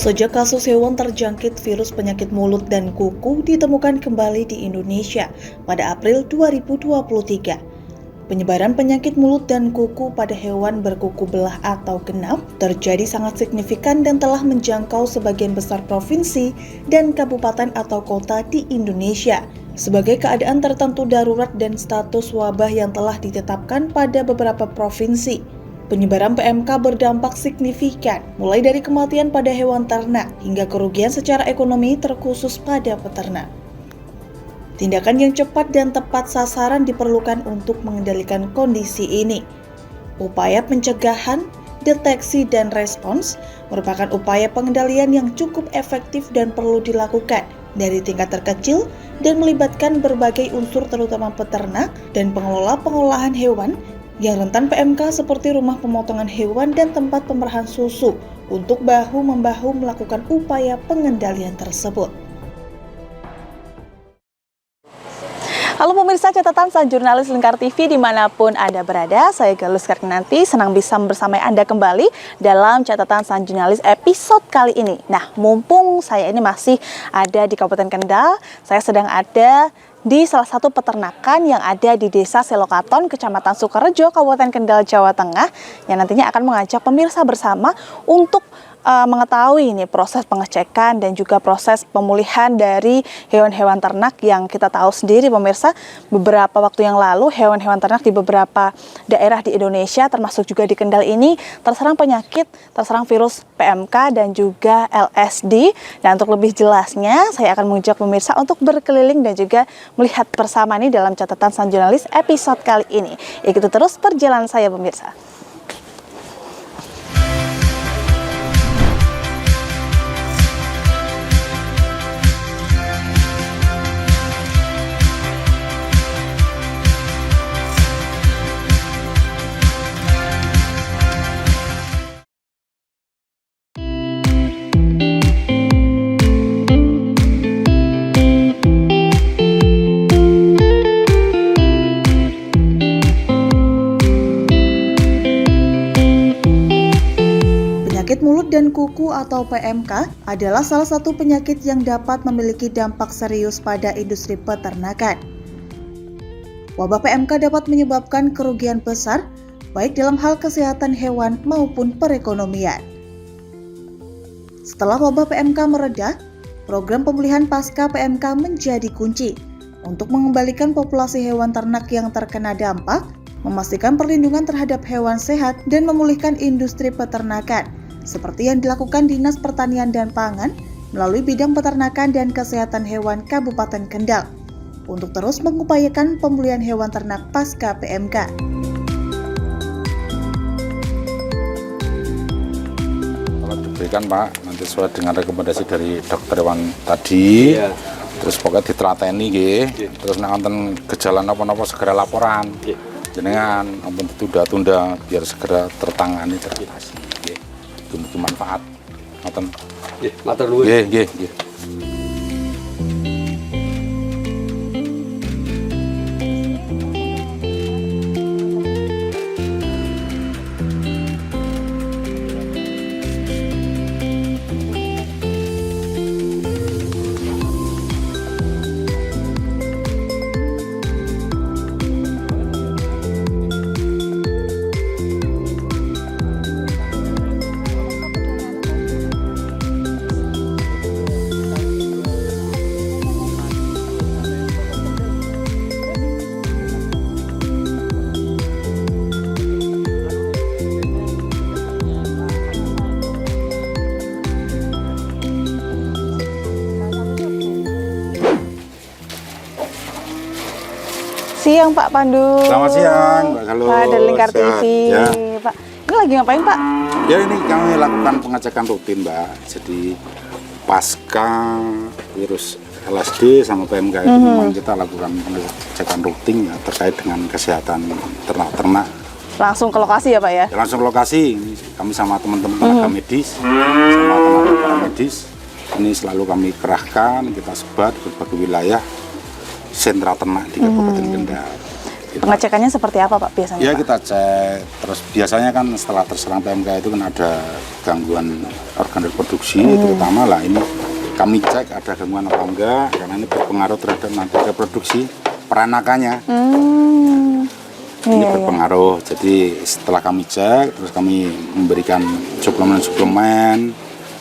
Sejak kasus hewan terjangkit virus penyakit mulut dan kuku ditemukan kembali di Indonesia pada April 2023. Penyebaran penyakit mulut dan kuku pada hewan berkuku belah atau genap terjadi sangat signifikan dan telah menjangkau sebagian besar provinsi dan kabupaten atau kota di Indonesia. Sebagai keadaan tertentu darurat dan status wabah yang telah ditetapkan pada beberapa provinsi. Penyebaran PMK berdampak signifikan, mulai dari kematian pada hewan ternak hingga kerugian secara ekonomi terkhusus pada peternak. Tindakan yang cepat dan tepat sasaran diperlukan untuk mengendalikan kondisi ini. Upaya pencegahan, deteksi, dan respons merupakan upaya pengendalian yang cukup efektif dan perlu dilakukan dari tingkat terkecil dan melibatkan berbagai unsur terutama peternak dan pengelola pengolahan hewan yang rentan PMK seperti rumah pemotongan hewan dan tempat pemerahan susu untuk bahu-membahu melakukan upaya pengendalian tersebut. Halo pemirsa catatan Sang Jurnalis Lingkar TV dimanapun Anda berada, saya Galus Karnanti, senang bisa bersama Anda kembali dalam catatan Sang Jurnalis episode kali ini. Nah, mumpung saya ini masih ada di Kabupaten Kendal, saya sedang ada di salah satu peternakan yang ada di Desa Selokaton, Kecamatan Sukarejo, Kabupaten Kendal, Jawa Tengah, yang nantinya akan mengajak pemirsa bersama untuk mengetahui ini proses pengecekan dan juga proses pemulihan dari hewan-hewan ternak yang kita tahu sendiri pemirsa, beberapa waktu yang lalu hewan-hewan ternak di beberapa daerah di Indonesia termasuk juga di Kendal ini terserang penyakit, terserang virus PMK dan juga LSD. Dan untuk lebih jelasnya saya akan mengajak pemirsa untuk berkeliling dan juga melihat bersama nih dalam catatan Sang Jurnalis episode kali ini. Ikuti terus perjalanan saya pemirsa. Penyakit mulut dan kuku atau PMK adalah salah satu penyakit yang dapat memiliki dampak serius pada industri peternakan. Wabah PMK dapat menyebabkan kerugian besar, baik dalam hal kesehatan hewan maupun perekonomian. Setelah wabah PMK mereda, program pemulihan pasca PMK menjadi kunci untuk mengembalikan populasi hewan ternak yang terkena dampak, memastikan perlindungan terhadap hewan sehat, dan memulihkan industri peternakan, seperti yang dilakukan Dinas Pertanian dan Pangan melalui bidang peternakan dan kesehatan hewan Kabupaten Kendal untuk terus mengupayakan pemulihan hewan ternak pasca PMK. Kalau diberikan Pak, nanti sesuai dengan rekomendasi dari dokter hewan tadi, terus pokoknya ditelateni terus nonton gejala apa-apa segera laporan, jenengan ampun ditunda-tunda biar segera tertangani teratasi. Mugi manfaat. Ngoten. Nggih, matur nuwun. Nggih. Siang Pak Pandu. Selamat siang Mbak Galus. Pak dari Lingkar TV. Ya. Pak, ini lagi ngapain Pak? Ya ini kami lakukan pengecekan rutin Mbak. Jadi pasca virus LSD sama PMK itu memang kita lakukan pengecekan rutin ya, terkait dengan kesehatan ternak-ternak. Langsung ke lokasi ya Pak ya? Ya, langsung ke lokasi. Ini kami sama teman-teman tenaga medis, sama tenaga paramedis. Ini selalu kami kerahkan, kita sebar ke berbagai wilayah sentra ternak di Kabupaten Kendal. Pengecekannya seperti apa Pak biasanya? Ya Pak? kita cek, terus biasanya kan setelah terserang PMK itu kan ada gangguan organ reproduksi terutama lah ini kami cek ada gangguan apa enggak karena ini berpengaruh terhadap nanti reproduksi peranakannya. Ini Iya. berpengaruh. Jadi setelah kami cek, terus kami memberikan suplemen,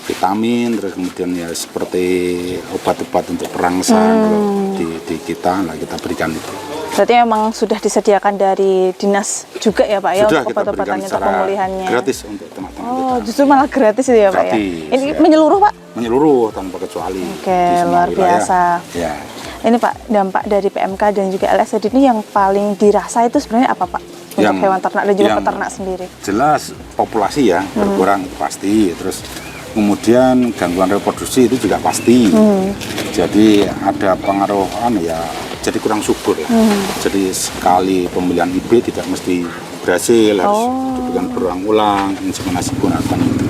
vitamin, terus kemudian ya seperti obat-obat untuk perangsang kalau di kita lah kita berikan itu. Berarti memang sudah disediakan dari dinas juga ya Pak ya Sudah untuk kita berikan obat-obatannya untuk secara pemulihannya. gratis untuk teman-teman Oh, kita. justru malah gratis itu ya Pak ya. Gratis, Ini ya. menyeluruh Pak? Menyeluruh tanpa kecuali. Oke, di semua luar wilayah. biasa. Ya. Ini Pak, dampak dari PMK dan juga LSD ini yang paling dirasa itu sebenarnya apa Pak? Untuk Yang- hewan ternak dan juga yang- peternak sendiri. Jelas populasi ya berkurang pasti, terus kemudian gangguan reproduksi itu juga pasti. Jadi ada pengaruh ya, jadi kurang subur ya. Jadi sekali pembelian IB tidak mesti berhasil, harus diberikan berulang-ulang, inseminasi gunakan itu.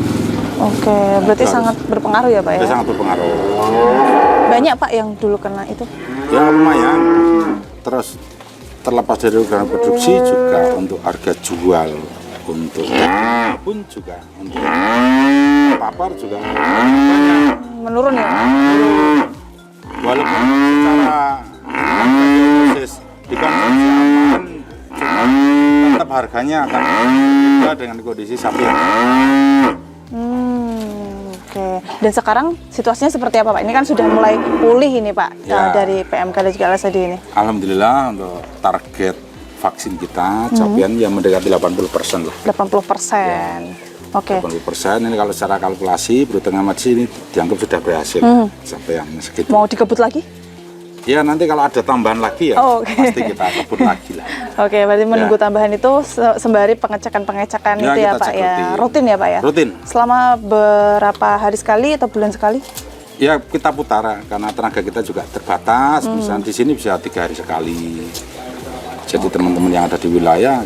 Oke, berarti Harus. sangat berpengaruh ya Pak ya? Itu sangat berpengaruh. Banyak Pak yang dulu kena itu? Ya lumayan. Terus terlepas dari organ reproduksi juga untuk harga jual untuk daging pun juga untuk papar juga banyak. Menurun ya? Walaupun secara proses dikonsumsi aman, cuma tetap harganya akan berbeda dengan kondisi sapi yang Oke. Dan sekarang situasinya seperti apa Pak? Ini kan sudah mulai pulih ini Pak Ya. dari PMK dan juga LSD ini. alhamdulillah untuk target vaksin kita capaian yang mendekati 80% lah. 80%. Oke. 80% ini kalau secara kalkulasi berhitung amat sih ini dianggap sudah berhasil capaian segitu. Mau dikebut lagi? Ya nanti kalau ada tambahan lagi ya Oh, oke. pasti kita kebut lagi lah. Oke, berarti menunggu tambahan itu sembari pengecekan-pengecekan Ya, itu ya kita Pak cek ya. Rutin ya Pak ya? Rutin. Selama berapa hari sekali atau bulan sekali? Ya kita putar karena tenaga kita juga terbatas. Misalnya di sini bisa 3 hari sekali. Jadi teman-teman yang ada di wilayah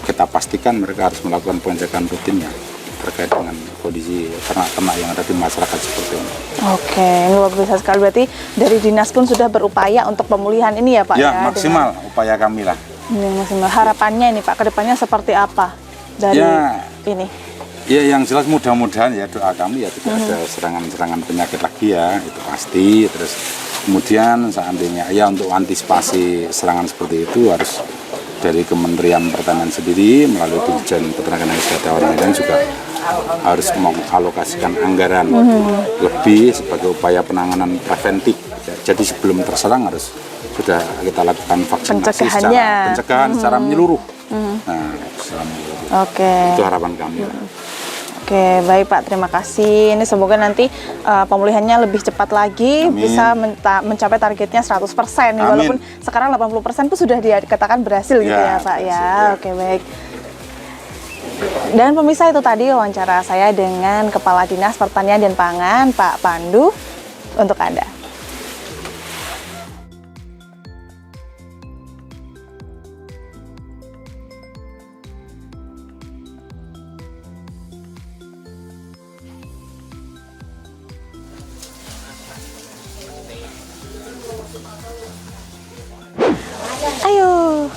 kita pastikan mereka harus melakukan pengecekan rutinnya terkait dengan kondisi ternak-ternak yang ada di masyarakat seperti ini. Oke, ini luar biasa sekali. Berarti dari dinas pun sudah berupaya untuk pemulihan ini ya Pak ya? Ya maksimal upaya kami lah. Ini maksimal. Harapannya ini Pak, kedepannya seperti apa dari Ya. ini? Ya yang jelas mudah-mudahan ya doa kami ya tidak ada serangan-serangan penyakit lagi ya itu pasti. Terus kemudian seandainya ya untuk antisipasi serangan seperti itu harus dari Kementerian Pertanian sendiri melalui Dirjen Peternakan dan Kesehatan juga harus mengalokasikan anggaran lebih sebagai upaya penanganan preventif. Jadi sebelum terserang harus sudah kita lakukan vaksinasi Pencegahannya. pencegahan secara menyeluruh. Nah, secara menyeluruh. Oke. Itu harapan kami. Oke, baik Pak, terima kasih. Ini semoga nanti pemulihannya lebih cepat lagi, Amin. bisa mencapai targetnya 100%. Nih, Amin. walaupun sekarang 80% itu sudah dikatakan berhasil gitu ya Ya, Pak ya. berhasil, ya. Oke, baik. Dan pemirsa, itu tadi wawancara saya dengan Kepala Dinas Pertanian dan Pangan, Pak Pandu, untuk Anda. Ayo.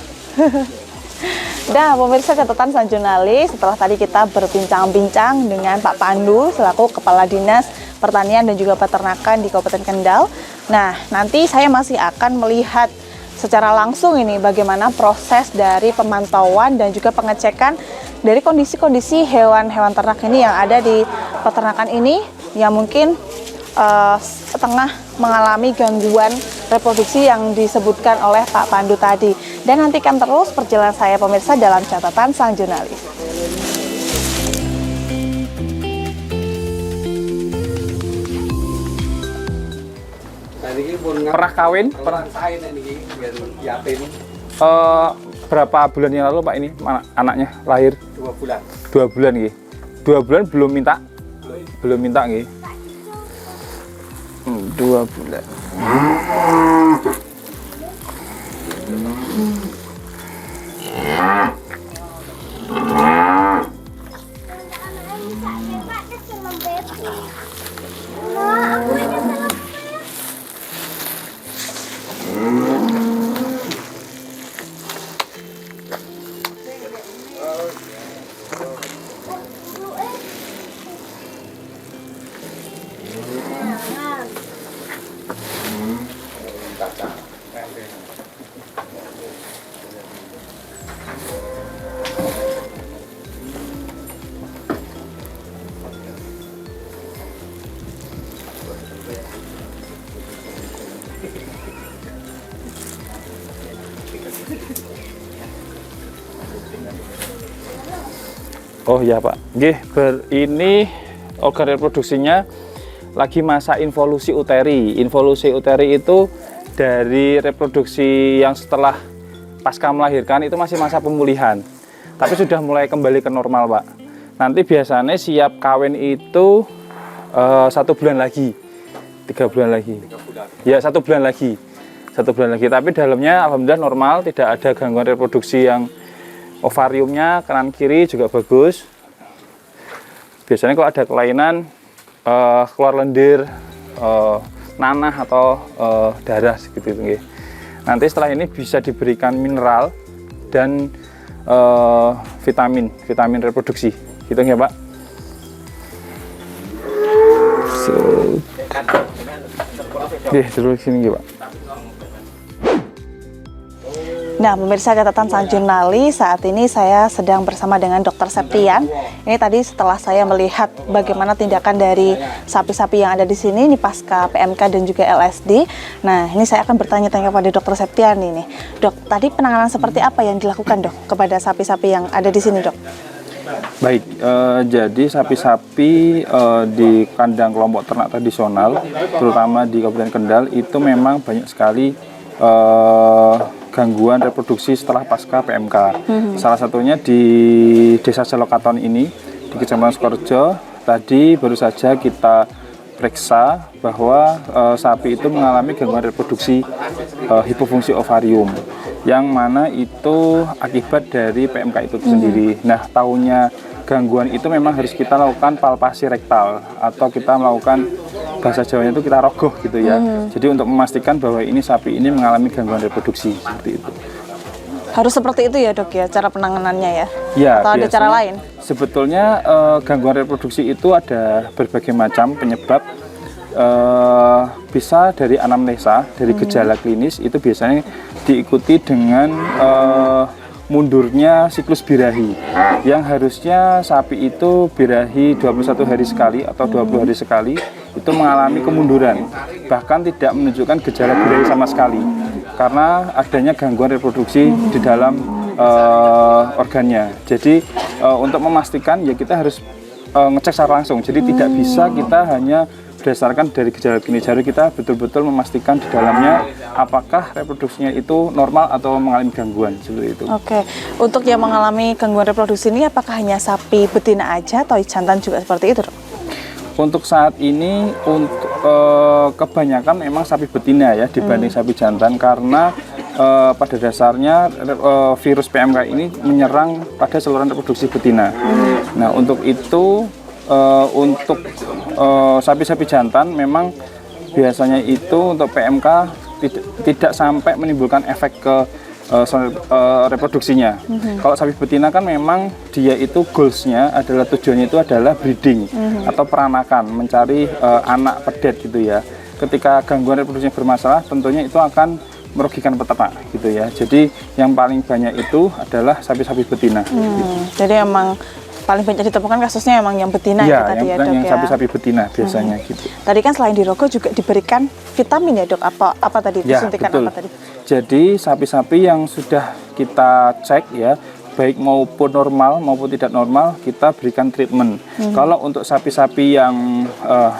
Dah, pemirsa catatan sang jurnalis, setelah tadi kita berbincang-bincang dengan Pak Pandu selaku Kepala Dinas Pertanian dan juga Peternakan di Kabupaten Kendal. Nah, nanti saya masih akan melihat secara langsung ini bagaimana proses dari pemantauan dan juga pengecekan dari kondisi-kondisi hewan-hewan ternak ini yang ada di peternakan ini yang mungkin tengah mengalami gangguan reproduksi yang disebutkan oleh Pak Pandu tadi. Dan nantikan terus perjalanan saya pemirsa dalam catatan sang jurnalis. Pernah kawin? Pernah. Berapa bulan yang lalu Pak ini anaknya lahir? 2 bulan. 2 bulan gitu. 2 bulan belum minta? Belum minta gitu. 2 bulan. Oh ya Pak, ini organ reproduksinya lagi masa involusi uteri. Involusi uteri itu dari reproduksi yang setelah pasca melahirkan itu masih masa pemulihan, tapi sudah mulai kembali ke normal Pak. Nanti biasanya siap kawin itu 1 bulan lagi, 3 bulan lagi. Ya 1 bulan lagi, 1 bulan lagi. Tapi dalamnya alhamdulillah normal, tidak ada gangguan reproduksi yang ovariumnya kanan kiri juga bagus. Biasanya kalau ada kelainan keluar lendir, nanah atau darah seperti itu. Nanti setelah ini bisa diberikan mineral dan vitamin reproduksi, gitu ya Pak. Terus sini Pak. Nah, pemirsa catatan sang jurnalis, saat ini saya sedang bersama dengan Dr. Septian. Ini tadi setelah saya melihat bagaimana tindakan dari sapi-sapi yang ada di sini, ini pasca PMK dan juga LSD. Nah, ini saya akan bertanya-tanya pada Dr. Septian ini. Dok, tadi penanganan seperti apa yang dilakukan dok kepada sapi-sapi yang ada di sini dok? Baik, jadi sapi-sapi di kandang kelompok ternak tradisional, terutama di Kabupaten Kendal, itu memang banyak sekali gangguan reproduksi setelah pasca PMK. Salah satunya di Desa Selokaton ini, di Kecamatan Sukorejo. Tadi baru saja kita periksa bahwa sapi itu mengalami gangguan reproduksi hipofungsi ovarium, yang mana itu akibat dari PMK itu sendiri. Nah, tahunya gangguan itu memang harus kita lakukan palpasi rektal, atau kita melakukan, bahasa Jawanya itu kita rogoh gitu ya. Jadi untuk memastikan bahwa ini sapi ini mengalami gangguan reproduksi seperti itu. Harus seperti itu ya dok ya, cara penanganannya ya? Ya, atau ada cara lain? Sebetulnya gangguan reproduksi itu ada berbagai macam penyebab. Bisa dari anamnesa, dari gejala klinis, itu biasanya diikuti dengan mundurnya siklus birahi, yang harusnya sapi itu birahi 21 hari sekali atau 20 hari sekali, itu mengalami kemunduran, bahkan tidak menunjukkan gejala birahi sama sekali karena adanya gangguan reproduksi di dalam organnya. Jadi untuk memastikan ya kita harus ngecek secara langsung, jadi tidak bisa kita hanya berdasarkan dari gejala klinis, jadi kita betul-betul memastikan di dalamnya apakah reproduksinya itu normal atau mengalami gangguan seperti itu. Oke, untuk yang mengalami gangguan reproduksi ini apakah hanya sapi betina aja atau jantan juga seperti itu dok? Untuk saat ini untuk kebanyakan memang sapi betina ya dibanding sapi jantan, karena pada dasarnya virus PMK ini menyerang pada saluran reproduksi betina. Nah, untuk itu untuk sapi-sapi jantan memang biasanya itu untuk PMK tidak sampai menimbulkan efek ke reproduksinya. Kalau sapi betina kan memang dia itu goalsnya adalah, tujuannya itu adalah breeding atau peranakan, mencari anak pedet gitu ya. Ketika gangguan reproduksinya bermasalah, tentunya itu akan merugikan peternak gitu ya. Jadi yang paling banyak itu adalah sapi-sapi betina. Jadi emang paling banyak ditemukan kasusnya emang yang betina ya tadi ya dok ya. Sapi-sapi betina biasanya gitu. Tadi kan selain dirogoh juga diberikan vitamin ya dok, apa tadi ya, suntikan betul. apa tadi? Jadi sapi-sapi yang sudah kita cek ya, baik maupun normal maupun tidak normal, kita berikan treatment. Kalau untuk sapi-sapi yang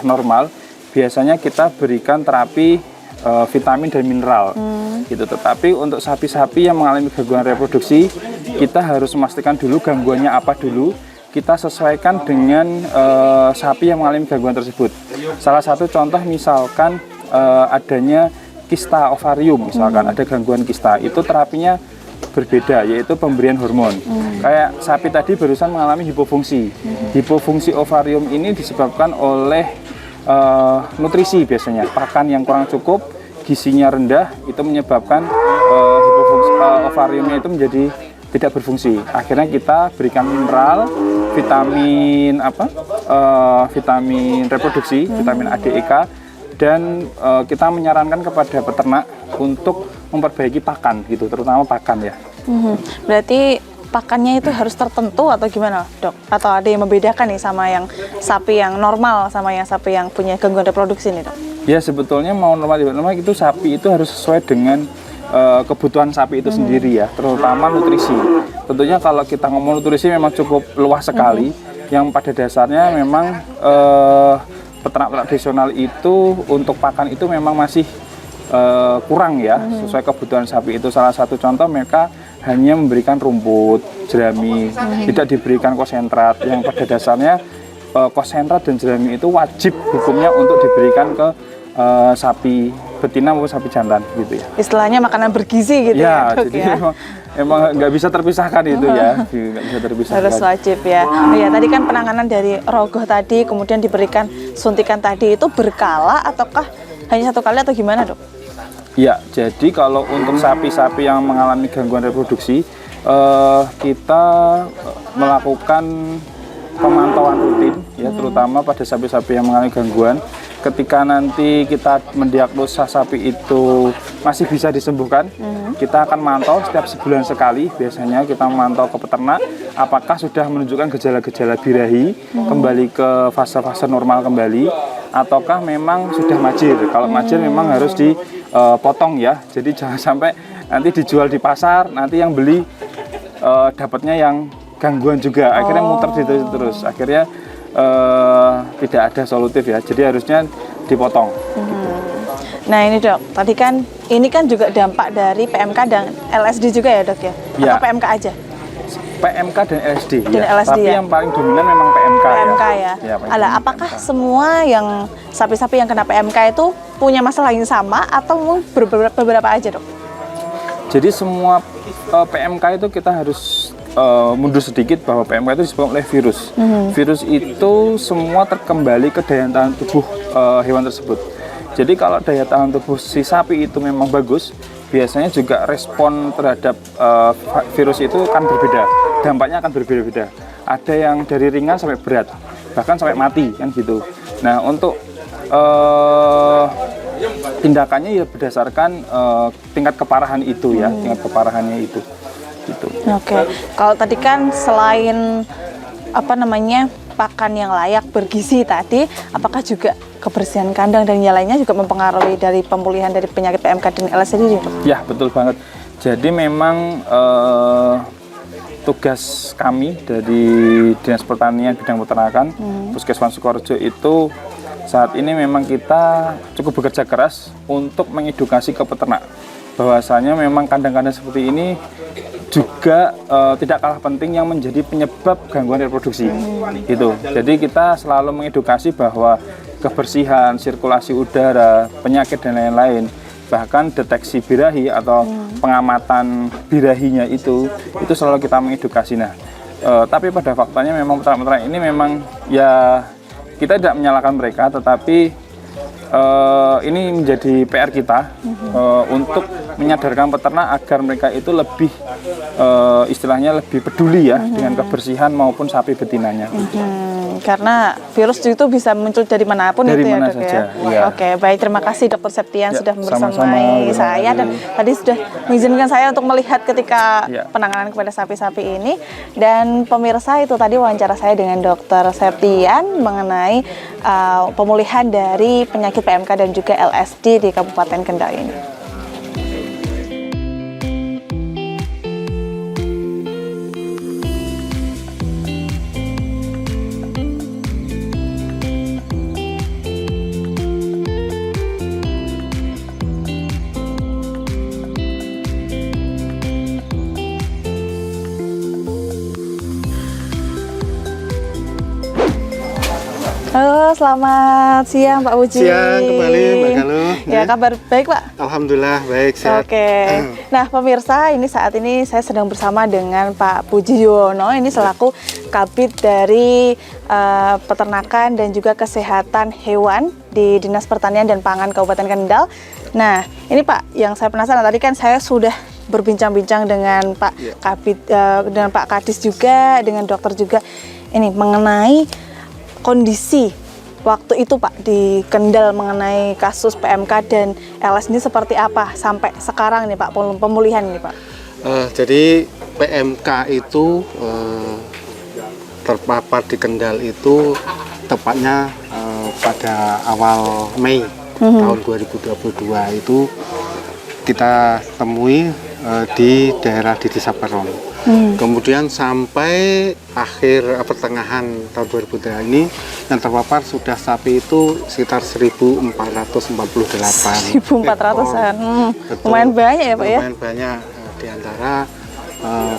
normal, biasanya kita berikan terapi vitamin dan mineral gitu. Tetapi untuk sapi-sapi yang mengalami gangguan reproduksi, kita harus memastikan dulu gangguannya apa dulu. Kita sesuaikan dengan sapi yang mengalami gangguan tersebut. Salah satu contoh misalkan adanya kista ovarium, misalkan ada gangguan kista, itu terapinya berbeda, yaitu pemberian hormon. Kayak sapi tadi barusan mengalami hipofungsi. Hipofungsi ovarium ini disebabkan oleh nutrisi, biasanya pakan yang kurang cukup, gizinya rendah, itu menyebabkan ovariumnya itu menjadi tidak berfungsi. Akhirnya kita berikan mineral vitamin vitamin reproduksi, vitamin A, D, E, K, dan kita menyarankan kepada peternak untuk memperbaiki pakan gitu, terutama pakan ya. Berarti pakannya itu harus tertentu atau gimana, Dok? Atau ada yang membedakan nih sama yang sapi yang normal sama yang sapi yang punya gangguan reproduksi nih, Dok? Ya sebetulnya mau normal itu sapi itu harus sesuai dengan kebutuhan sapi itu sendiri ya, terutama nutrisi. Tentunya kalau kita ngomong nutrisi memang cukup luas sekali. Yang pada dasarnya memang peternak tradisional itu untuk pakan itu memang masih kurang ya, sesuai kebutuhan sapi itu. Salah satu contoh mereka hanya memberikan rumput, jerami, tidak diberikan konsentrat. Yang pada dasarnya konsentrat dan jerami itu wajib hukumnya untuk diberikan ke sapi betina maupun sapi jantan gitu ya. Istilahnya makanan bergizi gitu ya, Dok, jadi ya? emang nggak bisa terpisahkan itu ya, nggak bisa terpisahkan. Harus wajib ya. Oh ya, tadi kan penanganan dari rogoh tadi, kemudian diberikan suntikan tadi itu berkala ataukah hanya satu kali atau gimana, Dok? Ya, jadi kalau untuk sapi-sapi yang mengalami gangguan reproduksi, kita melakukan pemantauan rutin ya, terutama pada sapi-sapi yang mengalami gangguan. Ketika nanti kita mendiagnosa sapi itu masih bisa disembuhkan, kita akan mantau setiap sebulan sekali. Biasanya kita memantau ke peternak apakah sudah menunjukkan gejala-gejala birahi, kembali ke fase-fase normal kembali, ataukah memang sudah majir. Kalau majir memang harus dipotong ya, jadi jangan sampai nanti dijual di pasar, nanti yang beli dapatnya yang gangguan juga, akhirnya muter gitu terus, akhirnya tidak ada solutif ya, jadi harusnya dipotong. Nah ini, Dok, tadi kan ini kan juga dampak dari PMK dan LSD juga ya, Dok ya? Ya. Atau PMK aja? PMK dan LSD, Dan ya. LSD, Tapi ya? yang paling dominan memang PMK, PMK ya? Ya, Alah, apakah semua yang sapi-sapi yang kena PMK itu punya masalah yang sama atau beberapa aja, Dok? Jadi semua PMK itu kita harus mundur sedikit bahwa PMK itu disebabkan oleh virus. Virus itu semua terkembali ke daya tahan tubuh hewan tersebut. Jadi kalau daya tahan tubuh si sapi itu memang bagus, biasanya juga respon terhadap virus itu kan berbeda. Dampaknya akan berbeda-beda. Ada yang dari ringan sampai berat, bahkan sampai mati kan gitu. Nah untuk tindakannya ya berdasarkan tingkat keparahan itu ya, tingkat keparahannya itu. Gitu. Oke, kalau tadi kan selain pakan yang layak bergizi tadi, apakah juga kebersihan kandang dan yang lainnya juga mempengaruhi dari pemulihan dari penyakit PMK dan LSD ini, Dok? Ya, betul banget. Jadi memang tugas kami dari Dinas Pertanian Bidang Peternakan Puskesmas Sukorejo itu saat ini memang kita cukup bekerja keras untuk mengedukasi ke peternak bahwasanya memang kandang-kandang seperti ini juga tidak kalah penting yang menjadi penyebab gangguan reproduksi gitu. Jadi kita selalu mengedukasi bahwa kebersihan, sirkulasi udara, penyakit dan lain-lain, bahkan deteksi birahi atau pengamatan birahinya itu selalu kita mengedukasi. Nah, tapi pada faktanya memang peternak-peternak ini memang ya kita tidak menyalahkan mereka, tetapi ini menjadi PR kita untuk menyadarkan peternak agar mereka itu lebih istilahnya lebih peduli ya dengan kebersihan maupun sapi betinanya. Karena virus itu bisa muncul dari manapun dari itu mana ya, Dok saja, ya. Iya. Oke, baik, terima kasih Dr. Septian sudah sama-sama, bersamai saya dan tadi sudah mengizinkan saya untuk melihat ketika penanganan kepada sapi-sapi ini. Dan pemirsa, itu tadi wawancara saya dengan Dr. Septian mengenai pemulihan dari penyakit PMK dan juga LSD di Kabupaten Kendal ini. Halo, selamat siang Pak Puji. Siang kembali Mbak Galuh. Ya, kabar baik Pak? Alhamdulillah baik, sehat. Oke. Nah pemirsa, saat ini saya sedang bersama dengan Pak Puji Yuwono, ini selaku Kabid dari Peternakan dan juga Kesehatan Hewan di Dinas Pertanian dan Pangan Kabupaten Kendal. Nah ini Pak, yang saya penasaran, tadi kan saya sudah berbincang-bincang dengan Pak Kabid, dengan Pak Kadis juga, dengan dokter juga. ini mengenai kondisi waktu itu Pak di Kendal mengenai kasus PMK dan LS ini seperti apa sampai sekarang nih Pak pemulihan ini Pak? Jadi PMK itu terpapar di Kendal itu tepatnya pada awal Mei tahun 2022 itu kita temui di daerah di Desa Peron. Kemudian sampai akhir pertengahan tahun 2003 ini yang terpapar sudah sapi itu sekitar 1.448. 1.400-an. Lumayan banyak ya Pak ya? Lumayan banyak. Di antara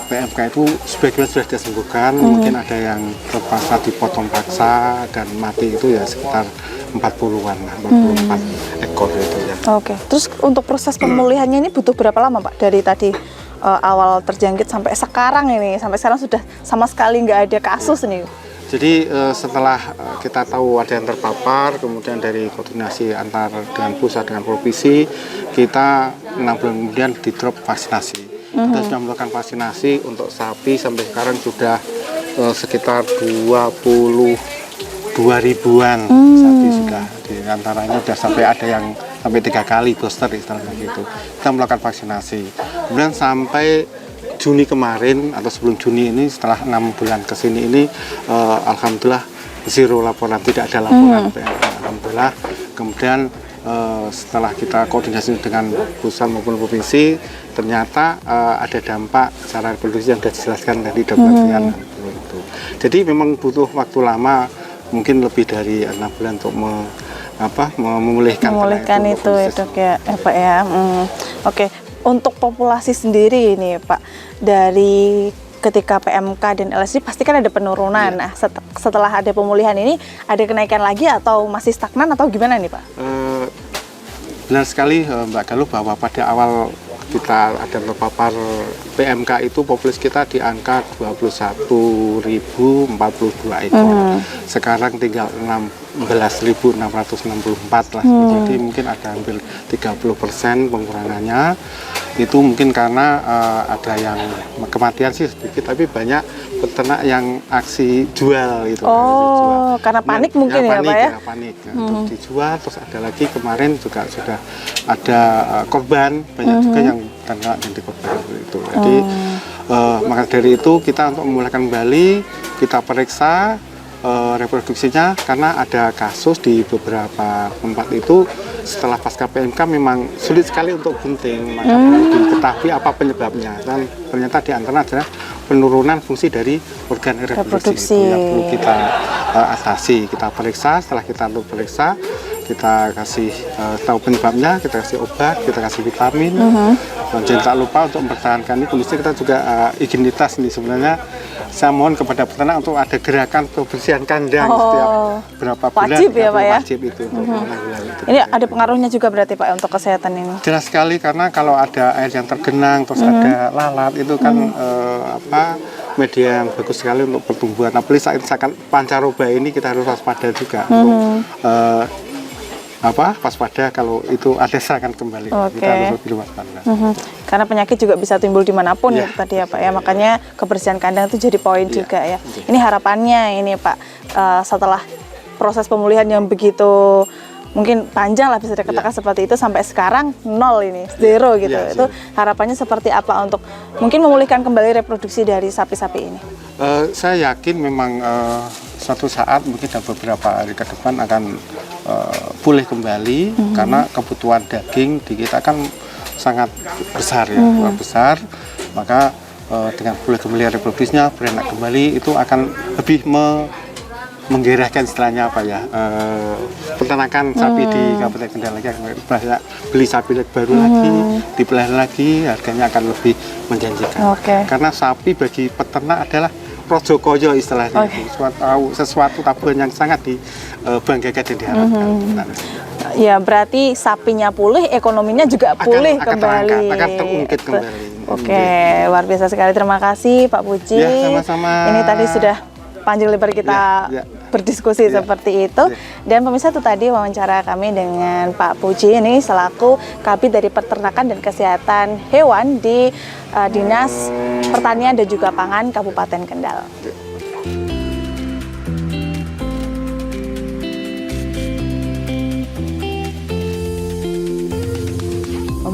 PMK itu sebagian sudah disembuhkan, mungkin ada yang terpaksa dipotong paksa dan mati itu ya sekitar 40-an, 44 ekor itu ya. Oke, terus untuk proses pemulihannya ini butuh berapa lama Pak? Dari tadi awal terjangkit sampai sekarang sudah sama sekali nggak ada kasus nih. Jadi setelah kita tahu ada yang terpapar, kemudian dari koordinasi antar dengan pusat dengan provinsi, kita 6 bulan kemudian di drop vaksinasi. Kita sudah melakukan vaksinasi untuk sapi sampai sekarang sudah sekitar 22.000-an sapi sudah. Di antaranya sudah sampai ada yang sampai 3 kali booster istilahnya gitu. Kita melakukan vaksinasi. Kemudian sampai Juni kemarin atau sebelum Juni ini setelah 6 bulan ke sini ini alhamdulillah zero laporan, tidak ada laporan PMK, alhamdulillah. Kemudian setelah kita koordinasi dengan pusat maupun provinsi, ternyata ada dampak secara reproduksi yang sudah dijelaskan tadi dokter itu. Jadi memang butuh waktu lama, mungkin lebih dari 6 bulan untuk memulihkan itu ya Pak ya. Oke. Untuk populasi sendiri ini Pak, dari ketika PMK dan LSD pasti kan ada penurunan. Nah, setelah ada pemulihan ini ada kenaikan lagi atau masih stagnan atau gimana nih Pak? Benar sekali Mbak Galuh bahwa pada awal kita ada terpapar PMK itu populasi kita di angka 21.042 ekor. Sekarang tinggal 16.664 lah. Jadi mungkin ada hampir 30% pengurangannya. Itu mungkin karena ada yang kematian sih sedikit, tapi banyak peternak yang aksi jual gitu. Oh, karena panik mungkin ya Pak ya? Panik. Untuk dijual, terus ada lagi kemarin juga sudah ada korban, banyak juga yang ternak yang dikorban itu. Jadi maka dari itu kita untuk memulihkan kembali, kita periksa reproduksinya karena ada kasus di beberapa tempat itu setelah pasca PMK memang sulit sekali untuk bunting, maka perlu diketahui apa penyebabnya, dan ternyata di antara adalah penurunan fungsi dari organ reproduksi itu yang perlu kita atasi. Kita periksa, setelah kita periksa kita kasih tahu penyebabnya, kita kasih obat, kita kasih vitamin. Jangan tak lupa untuk mempertahankan ini kondisi kita juga higienitas ini sebenarnya. Saya mohon kepada peternak untuk ada gerakan kebersihan kandang setiap berapa bulan. Wajib ya Pak ya? Wajib itu. Ini ada pengaruhnya juga berarti Pak untuk kesehatan ini? Jelas sekali, karena kalau ada air yang tergenang, terus ada lalat, itu kan media yang bagus sekali untuk pertumbuhan. Apalagi saat pancaroba ini kita harus waspada juga. Waspada kalau itu ada serangan kembali. Kita harus lebih waspada. Karena penyakit juga bisa timbul dimanapun ya tadi ya Pak ya, makanya kebersihan kandang itu jadi poin juga ya. Ini harapannya ini Pak, setelah proses pemulihan yang begitu mungkin panjang lah bisa dikatakan seperti itu, sampai sekarang nol ini, zero gitu. Itu harapannya seperti apa untuk mungkin memulihkan kembali reproduksi dari sapi-sapi ini? Saya yakin memang suatu saat mungkin dalam beberapa hari ke depan akan pulih kembali, karena kebutuhan daging di kita kan sangat besar ya, besar. Maka dengan pulih kembali reproduksinya, beranak kembali, itu akan lebih menggairahkan istilahnya apa ya, peternakan sapi di Kabupaten Kendal lagi, beli sapi baru lagi, dipelihara lagi, harganya akan lebih menjanjikan. Karena sapi bagi peternak adalah rojo koyo istilahnya, sesuatu tabungan yang sangat dibanggakan dan diharapkan. Ya berarti sapinya pulih, ekonominya juga pulih kembali. Akan terungkit kembali. Oke, luar biasa sekali. Terima kasih Pak Puji. Ya, sama-sama. Ini tadi sudah panjang lebar kita berdiskusi seperti itu. Dan pemirsa, itu tadi wawancara kami dengan Pak Puji ini selaku Kabid dari Peternakan dan Kesehatan Hewan di Dinas Pertanian dan juga Pangan Kabupaten Kendal.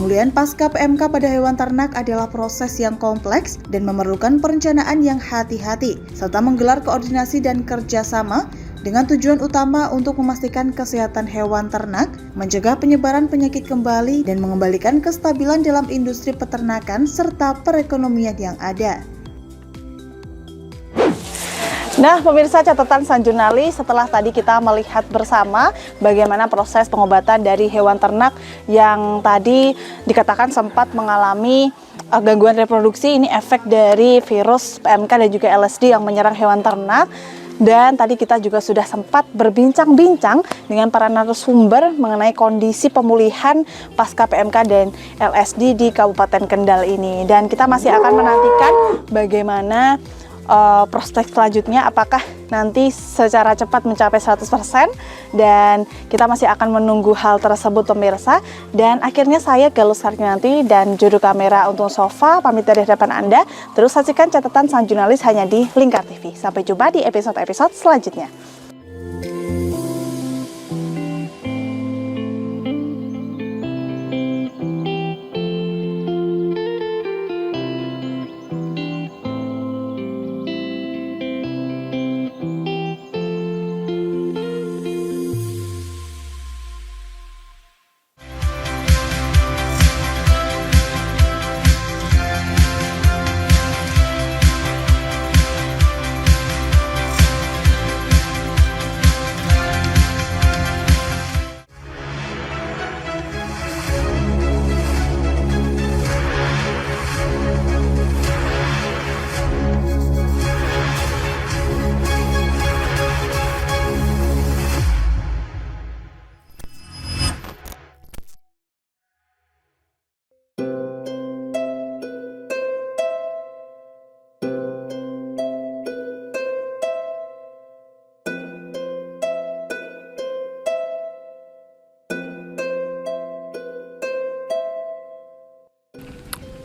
Pemulihan pasca PMK pada hewan ternak adalah proses yang kompleks dan memerlukan perencanaan yang hati-hati, serta menggelar koordinasi dan kerjasama dengan tujuan utama untuk memastikan kesehatan hewan ternak, mencegah penyebaran penyakit kembali, dan mengembalikan kestabilan dalam industri peternakan serta perekonomian yang ada. Nah, pemirsa catatan sang jurnalis, setelah tadi kita melihat bersama bagaimana proses pengobatan dari hewan ternak yang tadi dikatakan sempat mengalami gangguan reproduksi, ini efek dari virus PMK dan juga LSD yang menyerang hewan ternak. Dan tadi kita juga sudah sempat berbincang-bincang dengan para narasumber mengenai kondisi pemulihan pasca PMK dan LSD di Kabupaten Kendal ini. Dan kita masih akan menantikan bagaimana prospek selanjutnya, apakah nanti secara cepat mencapai 100%, dan kita masih akan menunggu hal tersebut pemirsa. Dan akhirnya saya Galus Karnanti dan juru kamera Untung Sofa pamit dari hadapan Anda. Terus saksikan catatan sang jurnalis hanya di Lingkar TV. Sampai jumpa di episode-episode selanjutnya.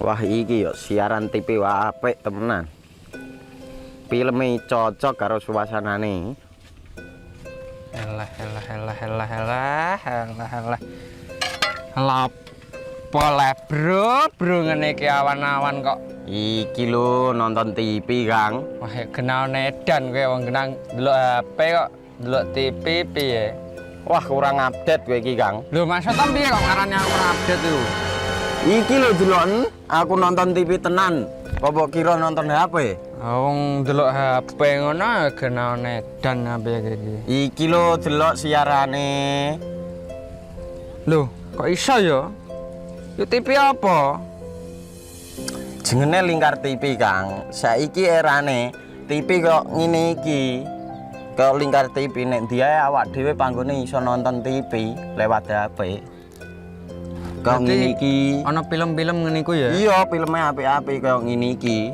Wah iki yo siaran TV wah apik temenan. Filme cocok karo suasanane. Elah. Lah bro ngene iki awan-awan kok. Iki lho nonton TV, Kang. Wah kenal nedan kowe wong kenang delok HP kok delok TV piye? Wah kurang update kowe iki, Kang. Lho maksudnya piye kok ngarane aku update itu? Iki lho deloken aku nonton TV tenan. Kok kira nonton HP? Wong delok HP ngono kenal nedan apa iki. Iki lho delok siarane. Lho, kok iso ya? Yo TV apa? Jenenge Lingkar TV, Kang. Saiki erane TV kok ngene iki. Kok Lingkar TV nek diae awak dhewe panggone iso nonton TV lewat HP. Kok ngene iki. Ana film-film ngene iku ya? Iya, filme apik-apik kaya ngene iki.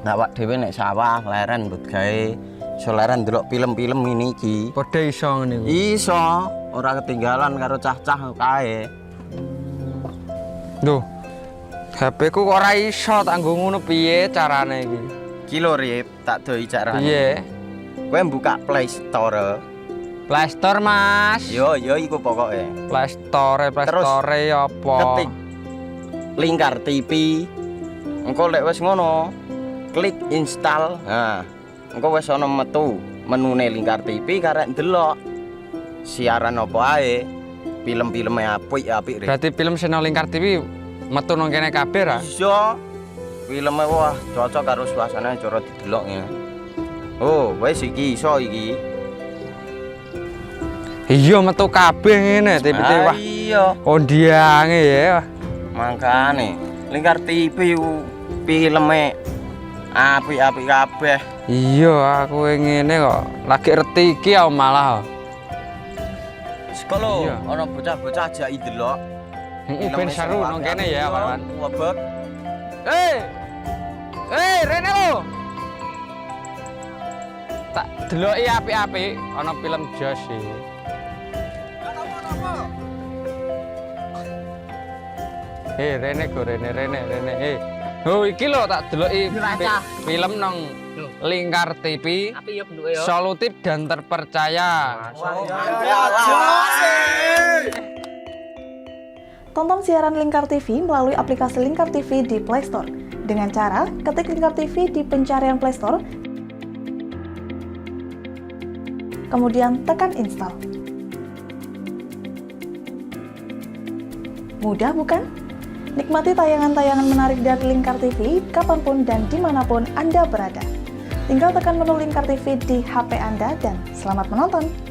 Awak dhewe nek sawah leren mbut gawe iso leren ndelok film-film ngene iki. Padha iso ngene iku. Iso, ora ketinggalan karo cah-cah kae. Duh. HP ku kok ora iso tak nggo ngono piye carane iki? Iki lho Rip, tak doi carane. Piye? Kowe buka Play Store. Play Store, Mas. Yo iku pokoke. Play Store apa? Ketik Lingkar TV. Engko lek wis ngono, klik install. Nah, engko wis ana metu menune Lingkar TV karek ndelok siaran apa ae. Film-filme apik-apik. Berarti film channel Lingkar TV metu nang kene kabeh ra? Iso. Filme wah cocok karo suasana cara didelok ngene. Oh, wis iki iso iki. Iya metu kabeh ngene TV wah. Iya. Kondiange ya. Makane Lingkar TV filme apik-apik kabeh. Iya, aku ngene kok. Lagi reti iki aku malah. Sekolo, Iya. ana bocah-bocah ajak delok. Ben seru nang kene ya, kawan. Wabek. Rene lo. Tak deloki apik-apik ana film Josh iki. Rene go Rene. Oh iki lho tak deloki film nang Lingkar TV. Solutif dan terpercaya. Tonton siaran Lingkar TV melalui aplikasi Lingkar TV di Play Store dengan cara ketik Lingkar TV di pencarian Play Store, kemudian tekan install. Mudah bukan? Nikmati tayangan-tayangan menarik dari Lingkar TV kapanpun dan dimanapun Anda berada. Tinggal tekan menu Lingkar TV di HP Anda dan selamat menonton!